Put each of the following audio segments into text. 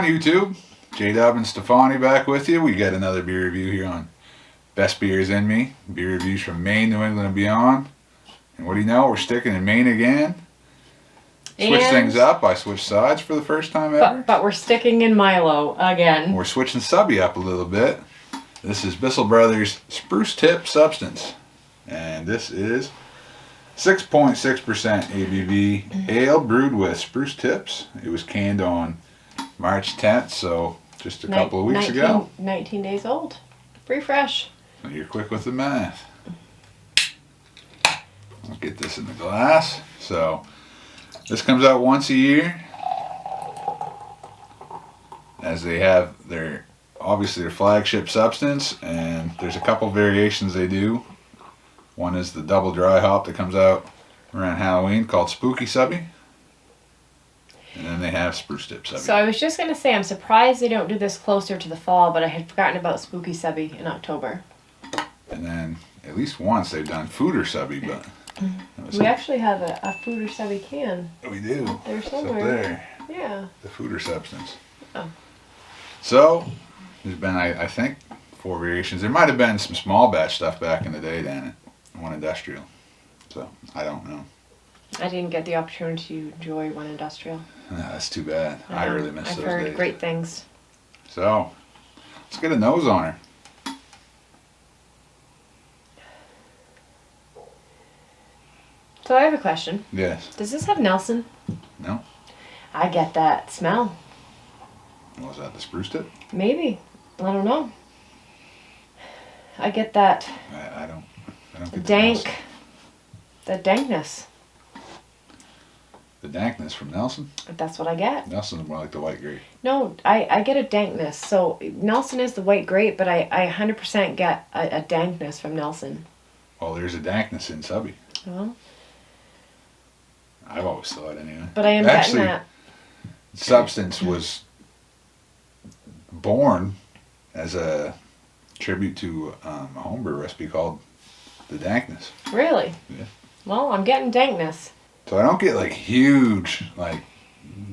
on, YouTube? J-Dub and Stefani back with you. We got another beer review here on Best Beers in Me. Beer reviews from Maine, New England, and beyond. And what do you know? We're sticking in Maine again. Switch things up. I switched sides for the first time ever. But we're sticking in Milo again. We're switching subby up a little bit. This is Bissell Brothers Spruce Tip Substance. And this is 6.6% ABV ale brewed with spruce tips. It was canned on March 10th, so just a couple of weeks ago. 19 days old. Pretty fresh. So you're quick with the math. I'll get this in the glass. So this comes out once a year, as they have obviously their flagship substance, and there's a couple variations they do. One is the double dry hop that comes out around Halloween called Spooky Subby. And then they have Spruce Tip Subby. So I was just going to say, I'm surprised they don't do this closer to the fall, but I had forgotten about Spooky Subby in October. And then at least once they've done Fooder Subby, but... We actually have a Fooder Subby can. We do. There somewhere. It's up there. Yeah. The Fooder Substance. Oh. So, there's been, I think, 4 variations. There might have been some small batch stuff back in the day down at One Industrial. So, I don't know. I didn't get the opportunity to enjoy One Industrial. No, that's too bad. I really miss those days. I've heard great things. So, let's get a nose on her. So I have a question. Yes. Does this have Nelson? No. I get that smell. Was that the spruce tip? Maybe. I don't know. I get that I don't get dank. The dankness. The dankness from Nelson? That's what I get. Nelson's more like the white grape. No, I get a dankness. So Nelson is the white grape, but I 100% get a dankness from Nelson. Well, there's a dankness in Subby. Well, I've always thought anyway. but I am getting that. Substance was born as a tribute to a homebrew recipe called the dankness. Really? Yeah. Well, I'm getting dankness. So I don't get like huge like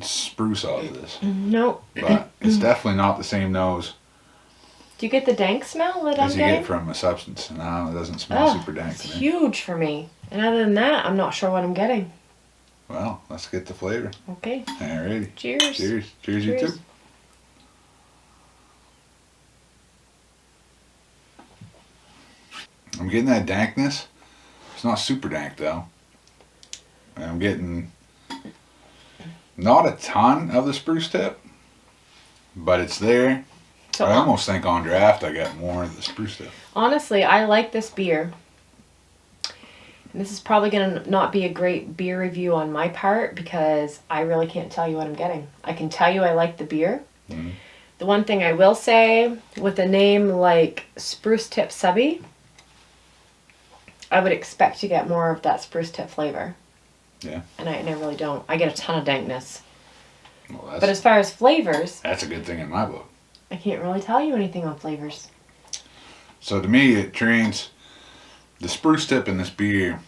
spruce off of this. No. But it's definitely not the same nose Do you get the dank smell that I'm as you getting? get from a substance. No, it doesn't smell super dank It's to me. huge for me. And other than that, I'm not sure what I'm getting. Well, let's get the flavor. Okay. Alrighty. Cheers. Cheers. Cheers, you Cheers. too. I'm getting that dankness. It's not super dank though. And I'm getting not a ton of the spruce tip, but it's there. So I almost think on draft I got more of the spruce tip. honestly, I like this beer. And this is probably going to not be a great beer review on my part because I really can't tell you what I'm getting. I can tell you I like the beer. Mm-hmm. The one thing I will say, with a name like Spruce Tip Subby, I would expect to get more of that spruce tip flavor. Yeah. And I really don't. I get a ton of dankness. Well, But as far as flavors, that's a good thing in my book. I can't really tell you anything on flavors. So to me, it the spruce tip in this beer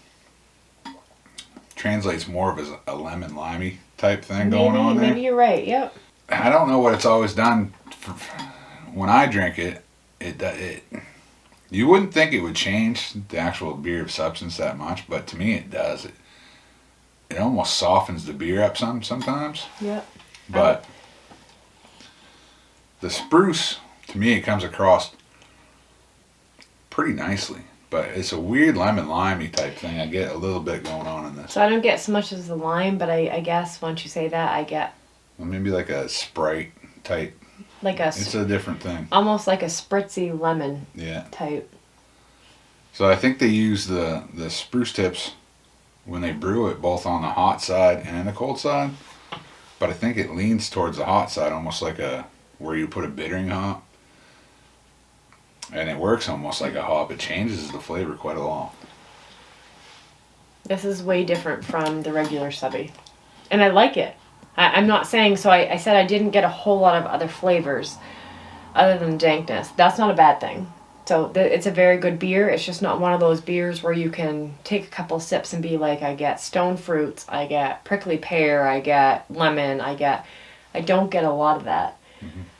translates more of as a lemon limey type thing going on there. Maybe you're right. Yep. I don't know what it's always done. When I drink it, you wouldn't think it would change the actual beer of substance that much, but to me it does. It almost softens the beer up sometimes. Yep. But the spruce, to me, it comes across pretty nicely. But it's a weird lemon-limey type thing. I get a little bit going on in this. So I don't get so much as the lime, but I guess once you say that, I get Well, maybe like a Sprite type. like It's a different thing. almost like a spritzy lemon Yeah. type. So I think they use the spruce tips when they brew it both on the hot side and the cold side. But I think it leans towards the hot side, almost like where you put a bittering hop. And it works almost like a hop. It changes the flavor quite a lot. This is way different from the regular subby. And I like it. I'm not saying, so I said I didn't get a whole lot of other flavors other than dankness. That's not a bad thing. So it's a very good beer. It's just not one of those beers where you can take a couple sips and be like, I get stone fruits, I get prickly pear, I get lemon, I don't get a lot of that.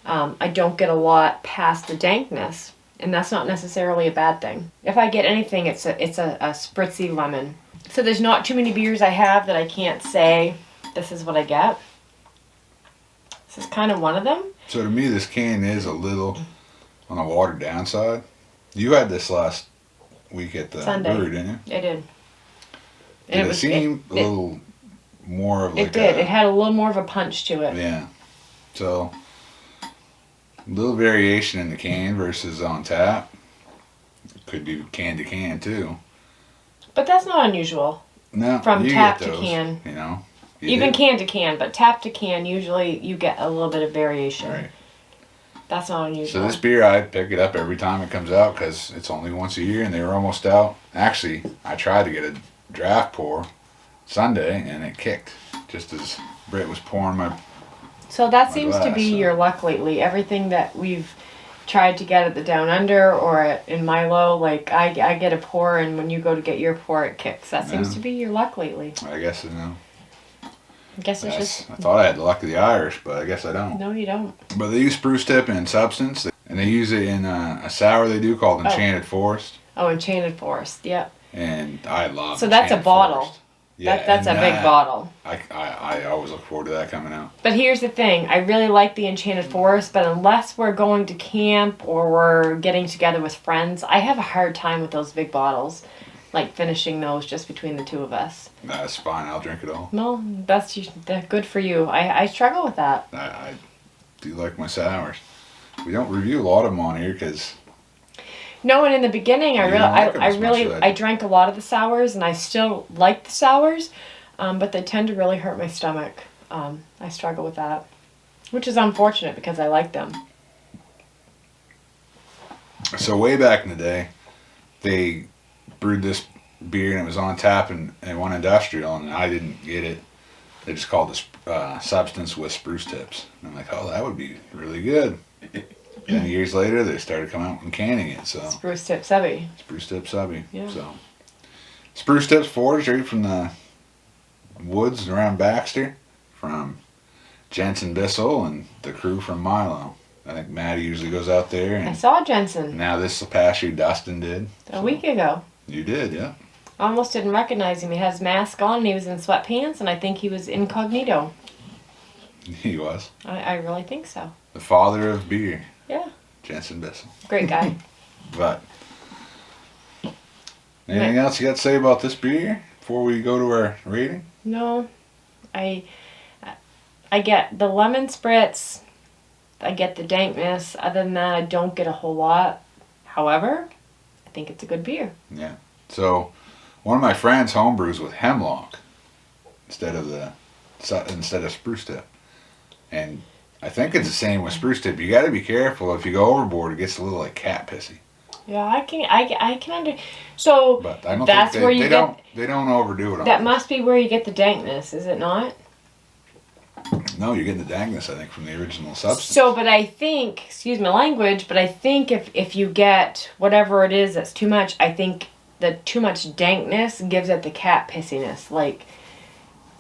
I don't get a lot past the dankness, and that's not necessarily a bad thing. If I get anything, it's a spritzy lemon. So there's not too many beers I have that I can't say this is what I get. This is kind of one of them. So to me, this can is a little on the watered down side. You had this last week at the Sunday. brewery, didn't you? I did. Did it seem a little more of like it did. It had a little more of a punch to it. Yeah. So, a little variation in the can versus on tap. Could do can to can too. But that's not unusual. No, From you tap get to those, can. You know. Even can to can, but tap to can, usually you get a little bit of variation. Right. That's not unusual. So this beer, I pick it up every time it comes out because it's only once a year and they were almost out. Actually, I tried to get a draft pour Sunday and it kicked just as Britt was pouring my. So that seems to glass, be so. your luck lately. Everything that we've tried to get at the Down Under or in Milo, like I get a pour, and when you go to get your pour, it kicks. That seems to be your luck lately. I guess I know. I guess it's just. I thought I had the luck of the Irish, but I guess I don't. No, you don't. But they use Spruce Tip and Substance, and they use it in a sour they do called Enchanted Forest. Oh, Enchanted Forest. Yep. And I love. So that's a Enchanted bottle. Forest. Yeah, That's a big bottle. I always look forward to that coming out. But here's the thing. I really like the Enchanted Forest, but unless we're going to camp or we're getting together with friends, I have a hard time with those big bottles. Like finishing those just between the two of us. That's fine. I'll drink it all. No, that's good for you. I struggle with that. I do like my sours. We don't review a lot of them on here because. No, and in the beginning, You don't like 'em as much as I do. I drank a lot of the sours, and I still like the sours, but they tend to really hurt my stomach. I struggle with that, which is unfortunate because I like them. So way back in the day, they brewed this beer and it was on tap and one industrial, and I didn't get it. They just called this Substance with Spruce Tips. And I'm like, oh, that would be really good. And years later, they started coming out and canning it. So Spruce Tip Subby. Spruce Tip Subby. Yeah. So Spruce Tips foraged right from the woods around Baxter, from Jensen Bissell and the crew from Milo. I think Maddie usually goes out there. And I saw Jensen now this past year, Dustin did. a week ago. You did, yeah. Almost didn't recognize him. He had his mask on and he was in sweatpants, and I think he was incognito. He was. I really think so. The father of beer. Yeah. Jensen Bissell. Great guy. But anything else you got to say about this beer before we go to our rating? No, I get the lemon spritz. I get the dankness. Other than that, I don't get a whole lot. However, I think it's a good beer. Yeah. So one of my friends homebrews with hemlock instead of spruce tip, and I think it's the same with spruce tip. You got to be careful. If you go overboard, it gets a little like cat pissy. Yeah, I can under. So But I don't that's think where you get. they don't overdo it. That must be where you get the dankness, is it not? No, you're getting the dankness, I think, from the original Substance. So, but I think, excuse my language, but I think if you get whatever it is that's too much, I think the too much dankness gives it the cat pissiness. Like,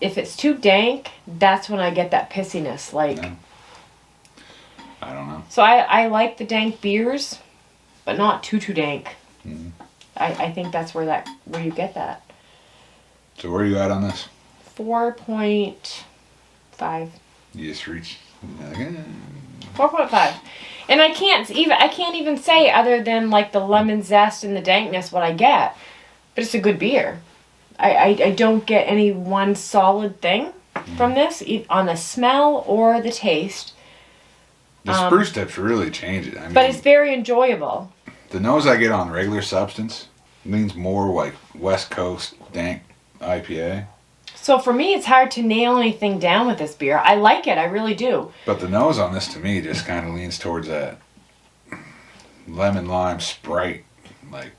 if it's too dank, that's when I get that pissiness. Like, Yeah. I don't know. so I like the dank beers, but not too dank. Mhm. I think that's where you get that. So where are you at on this? 4.5. You just reached. 4.5. And I can't even say other than like the lemon zest and the dankness what I get. But it's a good beer. I don't get any one solid thing from this on the smell or the taste. The spruce tips really change it. I mean, But it's very enjoyable. the nose I get on regular Substance leans more like West Coast dank IPA. So for me, it's hard to nail anything down with this beer. I like it. I really do. But the nose on this to me just kind of leans towards that lemon lime Sprite. Like,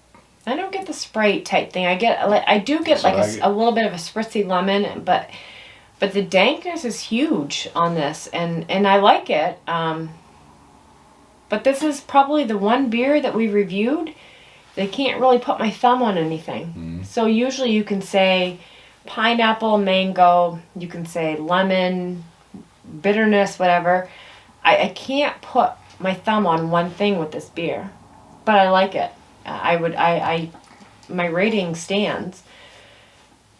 I don't get the Sprite type thing. I do get That's like what I get. a little bit of a spritzy lemon, but the dankness is huge on this, and I like it. But this is probably the one beer that we reviewed. They can't really put my thumb on anything. So usually you can say pineapple, mango, you can say lemon, bitterness, whatever. I can't put my thumb on one thing with this beer, but I like it. My rating stands,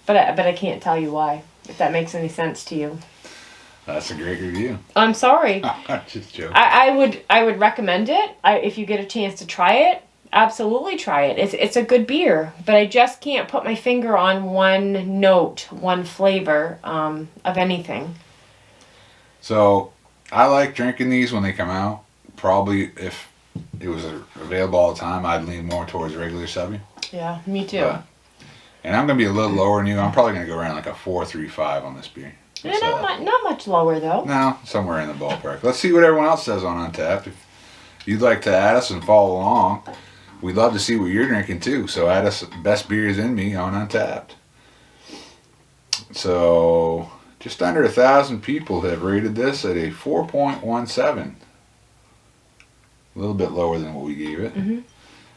but I can't tell you why, if that makes any sense to you. That's a great review. I'm sorry. I'm just joking. I would recommend it. If you get a chance to try it, absolutely try it. It's a good beer, but I just can't put my finger on one note, one flavor of anything. So I like drinking these when they come out. Probably if it was available all the time, I'd lean more towards regular subby. Yeah, me too. And I'm gonna be a little lower than you. I'm probably gonna go around like a 4.35 on this beer. Not much lower though. No, somewhere in the ballpark. Let's see what everyone else says on Untappd. If you'd like to add us and follow along, we'd love to see what you're drinking too. So add us Best Beers in Me on Untappd. So just under 1,000 people have rated this at a 4.17. A little bit lower than what we gave it. Mm-hmm.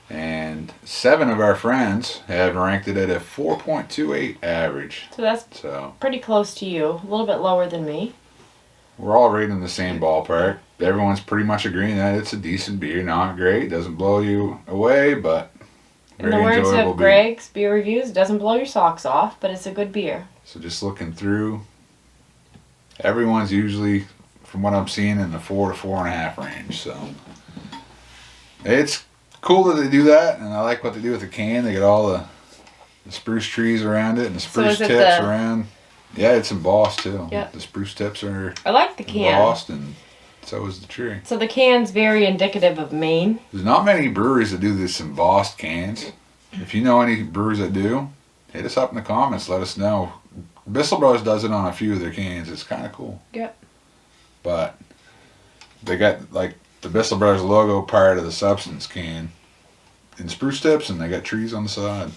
And 7 of our friends have ranked it at a 4.28 average. So that's pretty close to you. A little bit lower than me. We're all right in the same ballpark. Everyone's pretty much agreeing that it's a decent beer. Not great. Doesn't blow you away, but in the words of Greg's Beer Reviews, it doesn't blow your socks off, but it's a good beer. So just looking through, everyone's usually, from what I'm seeing, in the 4 to 4.5 range. So it's cool that they do that, and I like what they do with the can. They get all the spruce trees around it and the spruce tips around. Yeah, it's embossed too. Yep. The spruce tips are I like the can. embossed, and so is the tree. So the can's very indicative of Maine. There's not many breweries that do this embossed cans. If you know any breweries that do, hit us up in the comments. Let us know. Bissell Brothers does it on a few of their cans. It's kind of cool. Yep. But they got like the Bissell Brothers logo part of the Substance can in spruce tips, and they got trees on the side.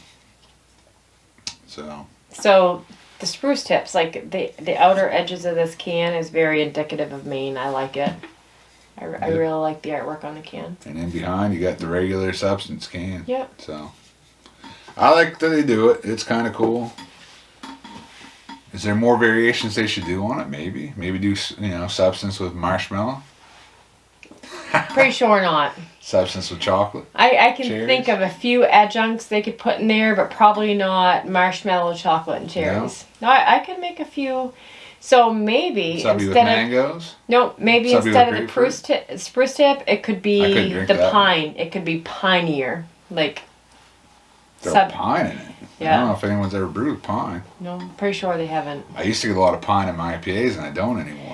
So the spruce tips, like the outer edges of this can, is very indicative of Maine. I like it. I really like the artwork on the can. And in behind, you got the regular Substance can. Yep. So I like that they do it. It's kind of cool. Is there more variations they should do on it? Maybe do Substance with marshmallow. Pretty sure not. Substance with chocolate. I can think of a few adjuncts they could put in there, but probably not marshmallow, chocolate, and cherries. No, I could make a few. So maybe Subby with mangoes? Maybe instead of the spruce tip, it could be the pine. It could be pinier. Like there's pine in it. Yeah. I don't know if anyone's ever brewed pine. No, I'm pretty sure they haven't. I used to get a lot of pine in my IPAs, and I don't anymore.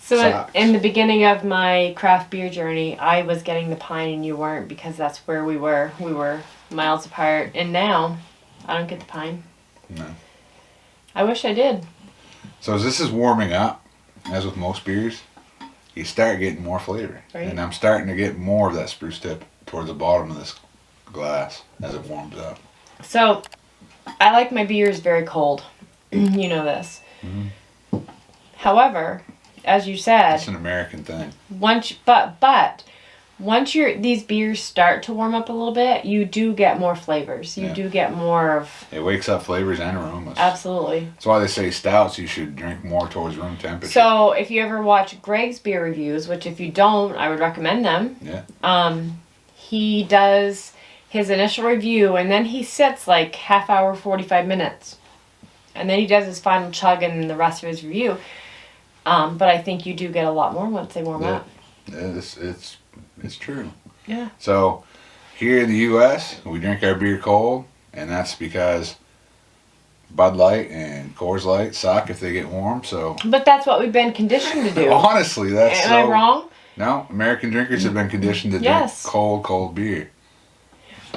So in the beginning of my craft beer journey, I was getting the pine and you weren't, because that's where we were. We were miles apart. And now, I don't get the pine. No. I wish I did. So as this is warming up, as with most beers, you start getting more flavor. Right. And I'm starting to get more of that spruce tip towards the bottom of this glass as it warms up. So, I like my beers very cold. You know this. Mm-hmm. However, as you said, it's an American thing. Once these beers start to warm up a little bit, you do get more flavors. You do get more of... It wakes up flavors and aromas. Absolutely. That's why they say stouts you should drink more towards room temperature. So if you ever watch Greg's Beer Reviews, which if you don't, I would recommend them. Yeah. He does his initial review, and then he sits like half hour, 45 minutes. And then he does his final chug and the rest of his review. But I think you do get a lot more once they warm up. Yeah, it's true. Yeah. So here in the U.S., we drink our beer cold, and that's because Bud Light and Coors Light suck if they get warm. So. But that's what we've been conditioned to do. Honestly, that's Am I wrong? No, American drinkers have been conditioned to drink cold beer.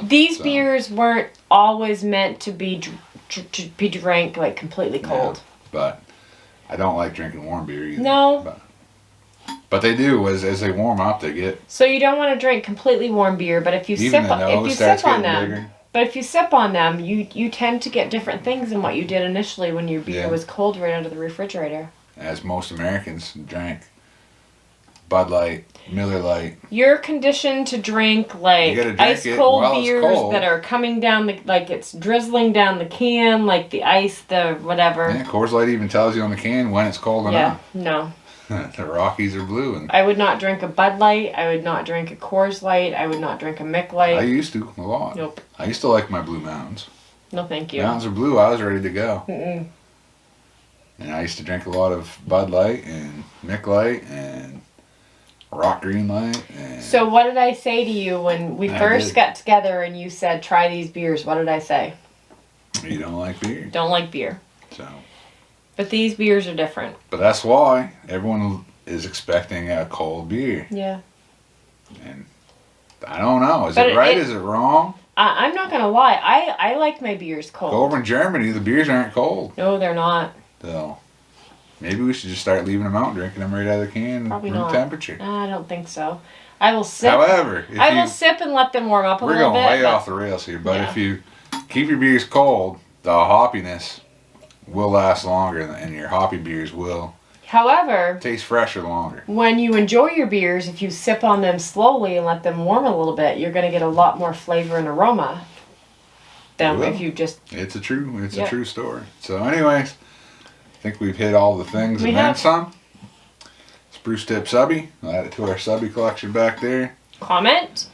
These beers weren't always meant to be drank like completely cold. Yeah, but I don't like drinking warm beer either. No. But they do as they warm up. They get. So you don't want to drink completely warm beer, but if you sip on them, you tend to get different things than what you did initially when your beer was cold right out of the refrigerator. As most Americans drank Bud Light, Miller Lite. You're conditioned to drink like ice cold beers that are coming down like it's drizzling down the can, like the ice, the whatever. Yeah, Coors Light even tells you on the can when it's cold enough. Yeah, no. The Rockies are blue, and I would not drink a Bud Light. I would not drink a Coors Light. I would not drink a Mick Light. I used to a lot. Nope. I used to like my Blue Mountains. No, thank you. Mountains are blue. I was ready to go. Mm-mm. And I used to drink a lot of Bud Light and Mick Light and Rock Green Light. And So what did I say to you when we first got together and you said, try these beers? What did I say? you don't like beer. Don't like beer. So, But these beers are different. but that's why everyone is expecting a cold beer. Yeah. And I don't know. Is But it right? it- Is it wrong? I'm not going to lie. I like my beers cold. Go over in Germany, the beers aren't cold. No, they're not. So maybe we should just start leaving them out and drinking them right out of the can, Probably room not. temperature. I don't think so. I will sip. However, if I will sip and let them warm up a we're little going bit. way but- off the rails here, but Yeah. if you keep your beers cold, the hoppiness will last longer, and your hoppy beers will However, taste fresher longer. when you enjoy your beers, if you sip on them slowly and let them warm a little bit, you're going to get a lot more flavor and aroma than You will. if you just... It's a true Yep. story. So, anyways, I think we've hit all the things We and then have. some. Spruce Tip Subby. I'll add it to our subby collection back there. Comment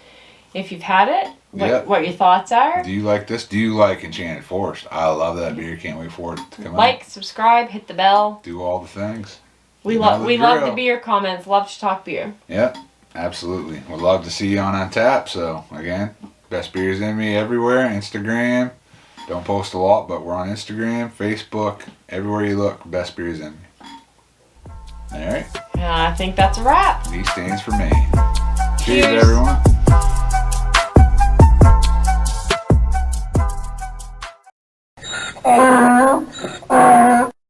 if you've had it, Yep. what your thoughts are. Do you like this? Do you like Enchanted Forest? I love that beer. Can't wait for it to come out. Like, subscribe, hit the bell. Do all the things. We You know love the we love drill. the beer comments. Love to talk beer. Yep, absolutely. Would love to see you on tap. So again, Best Beers in Me everywhere. Instagram. Don't post a lot, but we're on Instagram, Facebook, everywhere you look. Best Beers in Me. All right. I think that's a wrap. V stands for me. Cheers Cheers. everyone.